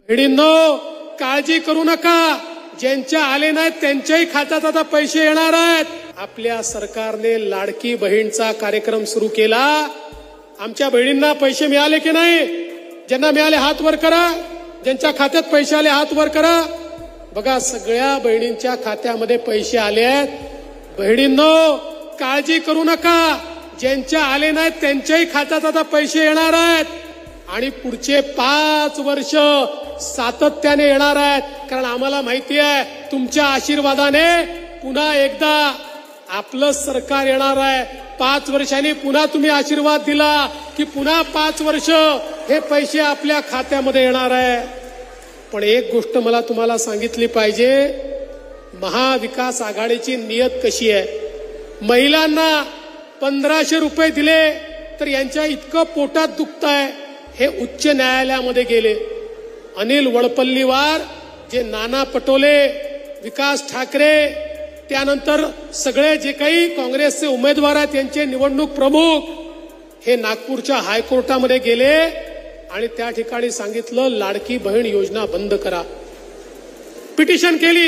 बहिणींनो, काळजी करू नका, ज्यांच्या आले नाहीत त्यांच्याही खात्यात आता पैसे येणार आहेत. आपल्या सरकारने लाडकी बहीणचा कार्यक्रम सुरू केला. आमच्या बहिणींना पैसे मिळाले की नाही? ज्यांना मिळाले हात वर करा. ज्यांच्या खात्यात पैसे आले हात वर करा. बघा, सगळ्या बहिणींच्या खात्यामध्ये पैसे आले आहेत. बहिणींनो, काळजी करू नका, ज्यांच्या आले नाहीत त्यांच्याही खात्यात आता पैसे येणार आहेत. आणि पुढचे 5 वर्ष सातत्याने येणार आहेत. कारण आम्हाला माहिती आहे तुमच्या आशीर्वादाने पुन्हा एकदा आपलं सरकार येणार आहे. 5 वर्षांनी पुन्हा तुम्ही आशीर्वाद दिला की पुन्हा 5 वर्ष हे पैसे आपल्या खात्यामध्ये येणार आहे. पण एक गोष्ट मला तुम्हाला सांगितली पाहिजे, महाविकास आघाडीची नियत कशी आहे. महिलांना 1500 रुपये दिले तर यांच्या इतकं पोटात दुखतंय, हे उच्च न्यायालयामध्ये गेले. अनिल वडपल्लीवार, जे नाना पटोले, विकास ठाकरे, त्यानंतर सगळे जे काही काँग्रेसचे उमेदवार आहेत यांचे निवडणूक प्रमुख, हे नागपूरच्या हायकोर्टामध्ये गेले आणि त्या ठिकाणी सांगितलं लाडकी बहीण योजना बंद करा. पिटिशन केली.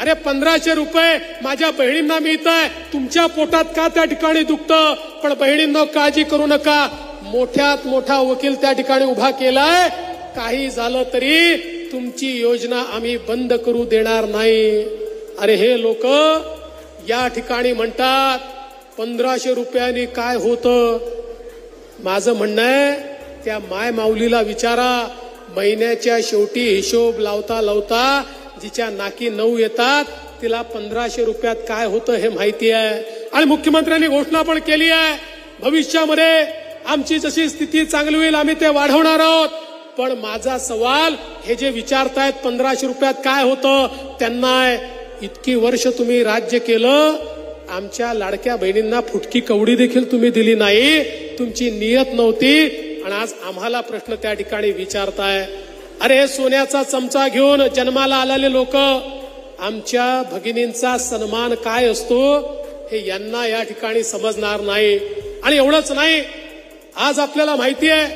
अरे 1500 रुपये माझ्या बहिणींना मिळत आहे, तुमच्या पोटात का त्या ठिकाणी दुखतं? पण बहिणींनो, काळजी करू नका, मोठ्यात मोठा वकील त्या ठिकाणी उभा केलाय. काही झालं तरी तुमची योजना आम्ही बंद करू देणार नाही. अरे हे लोक या ठिकाणी म्हणतात 1500 रुपयांनी काय होतं. माझं म्हणणं आहे, त्या माय माऊलीला विचारा. महिन्याच्या शेवटी हिशोब लावता लावता जिच्या नाकी 9 येतात तिला 1500 रुपयात काय होतं हे माहिती आहे. आणि मुख्यमंत्र्यांनी घोषणा पण केली आहे, भविष्यामध्ये आमची जशी स्थिती चांगली होईल आम्ही ते वाढवणार आहोत. पण माझा सवाल, हे जे विचारतायत 1500 रुपयात काय होतं, त्यांना इतकी वर्ष तुम्ही राज्य केलं, आमच्या लाडक्या बहिणींना फुटकी कवडी देखील तुम्ही दिली नाही. तुमची नियत नव्हती आणि आज आम्हाला प्रश्न त्या ठिकाणी विचारताय. अरे सोन्याचा चमचा घेऊन जन्माला आलेले लोक, आमच्या भगिनींचा सन्मान काय असतो हे यांना या ठिकाणी समजणार नाही. आणि एवढंच नाही, आज आपल्याला माहिती आहे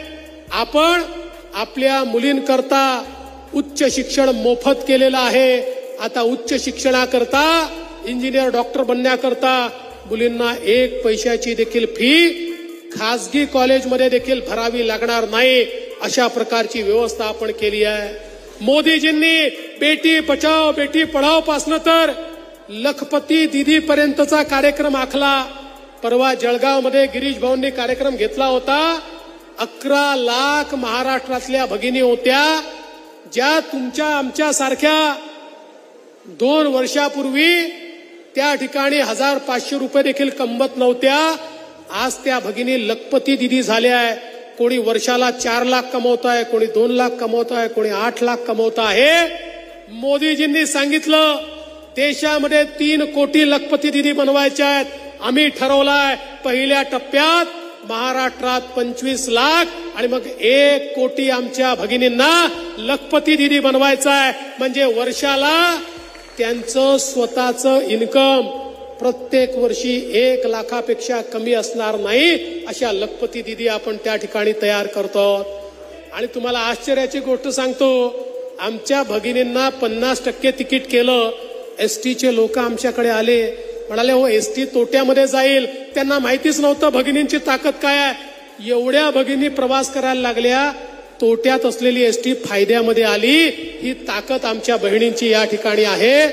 आपण आपल्या मुलींकरता उच्च शिक्षण मोफत केलेलं आहे. आता उच्च शिक्षणाकरता, इंजिनियर डॉक्टर बनण्याकरता मुलींना 1 पैशाची देखील फी खासगी कॉलेजमध्ये देखील भरावी लागणार नाही. अशा प्रकारची व्यवस्था आपण केली आहे. मोदीजींनी बेटी बचाओ बेटी पढाओ पासून तर लखपती दीदी पर्यंतचा कार्यक्रम आखला. परवा जळगावमध्ये गिरीश भाऊंनी कार्यक्रम घेतला होता. 11 लाख महाराष्ट्रातल्या भगिनी होत्या, ज्या तुमच्या आमच्या सारख्या 2 वर्षापूर्वी त्या ठिकाणी 1500 रुपये देखील कमवत नव्हत्या. आज त्या भगिनी लखपती दिदी झाल्या आहे. कोणी वर्षाला 4 लाख कमवत आहे, कोणी 2 लाख कमवत आहे, कोणी 8 लाख कमवत आहे. मोदीजींनी सांगितलं देशामध्ये 3 कोटी लखपती दिदी बनवायच्या आहेत. आम्ही ठरवलाय पहिल्या टप्प्यात महाराष्ट्रात 25 लाख आणि मग 1 कोटी आमच्या भगिनींना लखपती दिदी बनवायचं आहे. म्हणजे वर्षाला त्यांचं स्वतःचं इन्कम प्रत्येक वर्षी 1 लाखापेक्षा कमी असणार नाही. अशा लखपती दिदी आपण त्या ठिकाणी तयार करतो. आणि तुम्हाला आश्चर्याची गोष्ट सांगतो, आमच्या भगिनींना 50% तिकीट केलं. एसटीचे लोक आमच्याकडे आले, म्हणाले हो एसटी तोट्यामध्ये जाईल. त्यांना माहितीच नव्हतं भगिनींची ताकद काय आहे. एवढ्या भगिनी प्रवास करायला लागल्या, तोट्यात असलेली एसटी फायद्यामध्ये आली. ही ताकद आमच्या बहिणींची या ठिकाणी आहे.